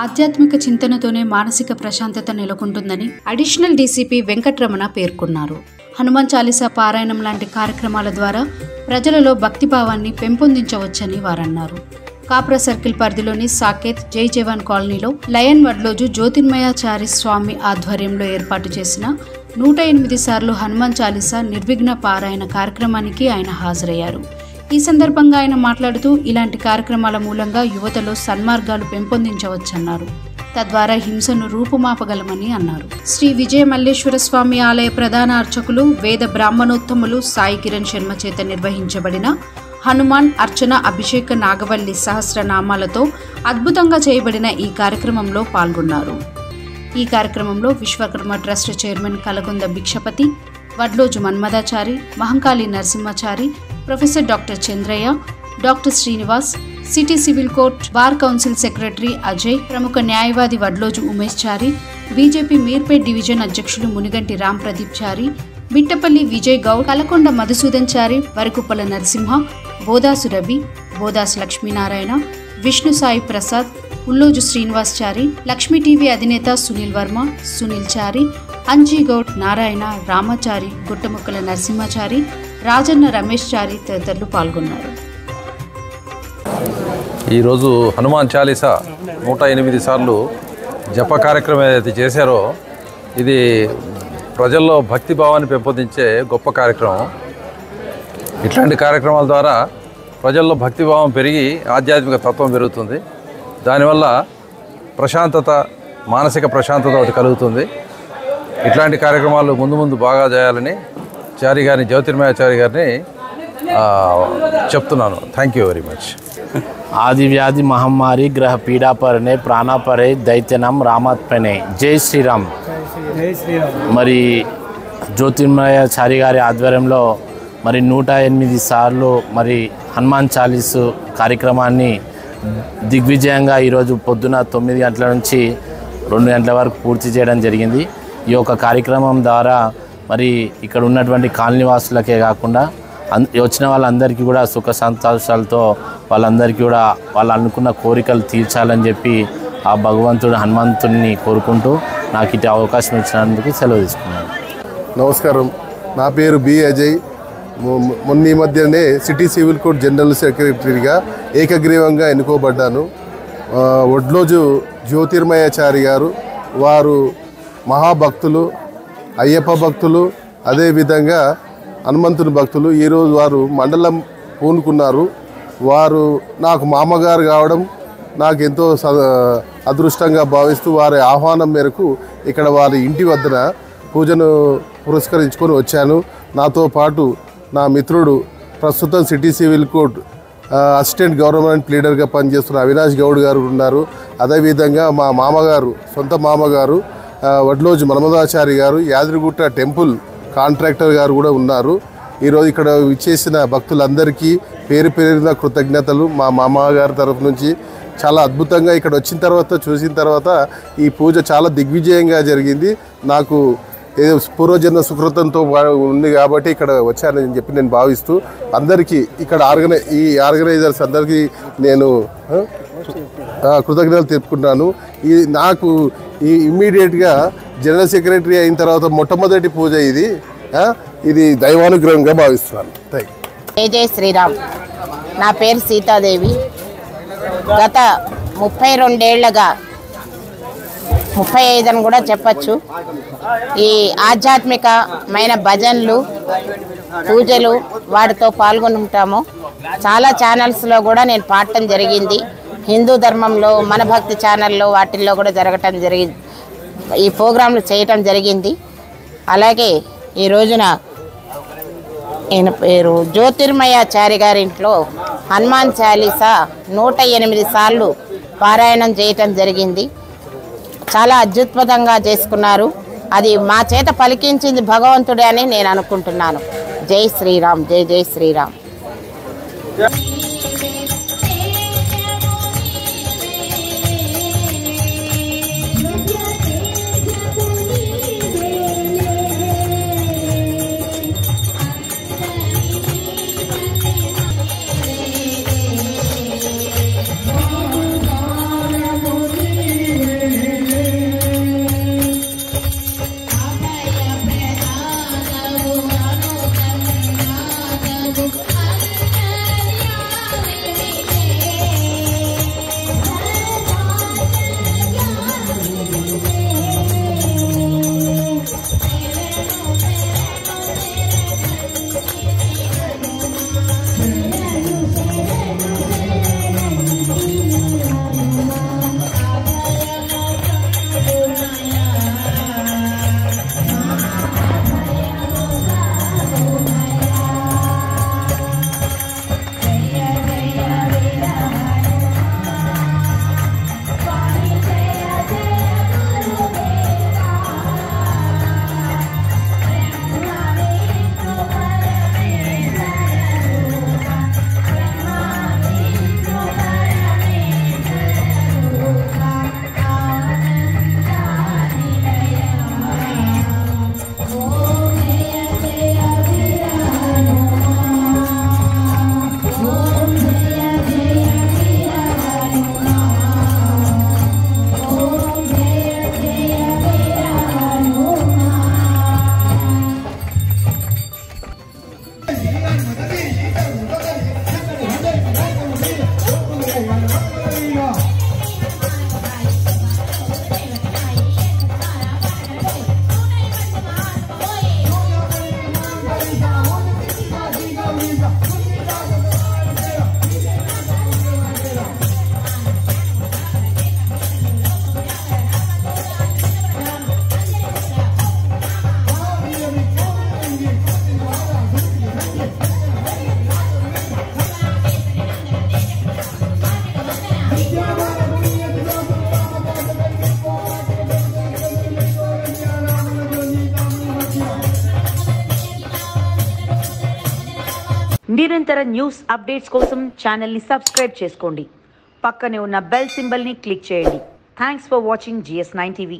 ఆధ్యాత్మిక చింతనతోనే మానసిక ప్రశాంతత నెలకొంటుందని అడిషనల్ డీసీపీ వెంకటరమణ పేర్కొన్నారు. హనుమాన్ చాలీసా పారాయణం లాంటి కార్యక్రమాల ద్వారా ప్రజలలో భక్తిభావాన్ని పెంపొందించవచ్చని వారన్నారు. కాప్రా సర్కిల్ పరిధిలోని సాకేత్ జై జవాన్ కాలనీలో లయన్ వడ్లోజు జ్యోతిర్మయాచారి స్వామి ఆధ్వర్యంలో ఏర్పాటు చేసిన 108 సార్లు హనుమాన్ చాలీసా నిర్విఘ్న పారాయణ కార్యక్రమానికి ఆయన హాజరయ్యారు. ఈ సందర్భంగా ఆయన మాట్లాడుతూ ఇలాంటి కార్యక్రమాల మూలంగా యువతలో సన్మార్గాలు పెంపొందించవచ్చన్నారు. తద్వారా హింసను రూపుమాపగలమని అన్నారు. శ్రీ విజయ మల్లేశ్వర స్వామి ఆలయ ప్రధాన అర్చకులు వేద బ్రాహ్మణోత్తములు సాయి కిరణ్ శర్మ చేత నిర్వహించబడిన హనుమాన్ అర్చన అభిషేక నాగవల్లి సహస్రనామాలతో అద్భుతంగా చేయబడిన ఈ కార్యక్రమంలో పాల్గొన్నారు. ఈ కార్యక్రమంలో Vishwakarma trust chairman Kalagonda Bhikshapathi, Vadloju Manmadachari, Mahankali Narasimhachari, professor doctor Chandraiah, doctor Srinivas, city civil court bar council secretary Ajay, ప్రముఖ న్యాయవాది వడ్లోజు ఉమేష్ చారి, బీజేపీ మీర్పేట్ డివిజన్ అధ్యక్షులు మునిగంటి రామ్ ప్రదీప్ చారి, బిట్టపల్లి విజయ్ గౌడ్, కలకొండ మధుసూదన్ చారి, వరకుప్పల నరసింహ, బోదాసు రవి, బోదాసు లక్ష్మీనారాయణ, విష్ణు సాయి ప్రసాద్, ఉల్లోజు శ్రీనివాస్ చారి, లక్ష్మీ టీవీ అధినేత సునీల్ వర్మ, సునీల్ చారి, అంజీగౌడ్, నారాయణ, రామాచారి, గుట్టముక్కల నరసింహాచారి, రాజన్న రమేష్ చారి తదితరులు పాల్గొన్నారు. ఈరోజు హనుమాన్ చాలీసా 108 సార్లు జప కార్యక్రమం ఏదైతే చేశారో ఇది ప్రజల్లో భక్తి భావాన్ని పెంపొందించే గొప్ప కార్యక్రమం. ఇట్లాంటి కార్యక్రమాల ద్వారా ప్రజల్లో భక్తిభావం పెరిగి ఆధ్యాత్మిక తత్వం పెరుగుతుంది. దానివల్ల ప్రశాంతత, మానసిక ప్రశాంతత ఒకటి కలుగుతుంది. ఇట్లాంటి కార్యక్రమాలు ముందు బాగా చేయాలని చారి గారిని, జ్యోతిర్మయాచారి గారిని చెప్తున్నాను. Thank you very much. ఆది వ్యాధి మహమ్మారి గ్రహ పీడాపరనే ప్రాణాపరే దైత్యనం రామాత్మనే. జై శ్రీరామ్. మరి జ్యోతిర్మయాచారి గారి ఆధ్వర్యంలో మరి 108 సార్లు మరి హనుమాన్ చాలీసు కార్యక్రమాన్ని దిగ్విజయంగా ఈరోజు పొద్దున 9 గంటల నుంచి 2 గంటల వరకు పూర్తి చేయడం జరిగింది. ఈ యొక్క కార్యక్రమం ద్వారా మరి ఇక్కడ ఉన్నటువంటి కాలనీవాసులకే కాకుండా వచ్చిన వాళ్ళందరికీ కూడా సుఖ సంతోషాలతో వాళ్ళందరికీ కూడా వాళ్ళు అనుకున్న కోరికలు తీర్చాలని చెప్పి ఆ భగవంతుడు హనుమంతుడిని కోరుకుంటూ నాకు ఇటు అవకాశం ఇచ్చినందుకు సెలవు తీసుకున్నాను. నమస్కారం. నా పేరు బి అజయ్. మొన్న ఈ మధ్యనే సిటీ సివిల్ కోర్ట్ జనరల్ సెక్రటరీగా ఏకగ్రీవంగా ఎన్నుకోబడ్డాను. వడ్లోజు జ్యోతిర్మయాచారి గారు వారు మహాభక్తులు, అయ్యప్ప భక్తులు, అదేవిధంగా హనుమంతుని భక్తులు. ఈరోజు వారు మండలం పూనుకున్నారు. వారు నాకు మామగారు కావడం నాకు ఎంతో అదృష్టంగా భావిస్తూ వారి ఆహ్వానం మేరకు ఇక్కడ వారి ఇంటి వద్దన పూజను పురస్కరించుకొని వచ్చాను. నాతో పాటు నా మిత్రుడు ప్రస్తుతం city civil court assistant government లీడర్గా పనిచేస్తున్న అవినాష్ గౌడ్ గారు ఉన్నారు. అదేవిధంగా మా మామగారు, సొంత మామగారు వడ్లోజు మన్మదాచారి గారు, యాదగిరిగుట్ట టెంపుల్ కాంట్రాక్టర్ గారు కూడా ఉన్నారు. ఈరోజు ఇక్కడ విచ్చేసిన భక్తులందరికీ పేరు పేరున కృతజ్ఞతలు. మా మామగారి తరఫు నుంచి చాలా అద్భుతంగా ఇక్కడ వచ్చిన తర్వాత చూసిన తర్వాత ఈ పూజ చాలా దిగ్విజయంగా జరిగింది. నాకు ఏదో పూర్వజన్మ సుకృతంతో ఉంది కాబట్టి ఇక్కడ వచ్చానని చెప్పి నేను భావిస్తూ అందరికీ ఇక్కడ ఈ ఆర్గనైజర్స్ అందరికీ నేను కృతజ్ఞతలు తెలుపుకుంటాను. నాకు ఇమ్మీడియట్గా జనరల్ సెక్రటరీ అయిన తర్వాత మొట్టమొదటి పూజ ఇది దైవానుగ్రహంగా భావిస్తున్నాను. జై జై శ్రీరామ్. నా పేరు సీతాదేవి. గత 32 ఏళ్లుగా 35 అని కూడా చెప్పచ్చు ఈ ఆధ్యాత్మికమైన భజనలు, పూజలు వాటితో పాల్గొని ఉంటాము. చాలా ఛానల్స్లో కూడా నేను పాడటం జరిగింది. హిందూ ధర్మంలో మన భక్తి ఛానల్లో వాటిల్లో కూడా జరగటం జరిగింది. ఈ ప్రోగ్రాంలు చేయటం జరిగింది. అలాగే ఈ రోజున ఈయన పేరు జ్యోతిర్మయాచారి గారింట్లో హనుమాన్ చాలీసా 108 సార్లు పారాయణం చేయటం జరిగింది. చాలా అద్భుతంగా చేసుకున్నారు. అది మా చేత పలికించింది భగవంతుడే అని నేను అనుకుంటున్నాను. జై శ్రీరామ్. జై జై శ్రీరామ్. నిరంతర న్యూస్ అప్డేట్స్ కోసం ఛానల్ని సబ్స్క్రైబ్ చేసుకోండి. పక్కనే ఉన్న బెల్ సింబల్ని క్లిక్ చేయండి. Thanks for watching GS9 TV.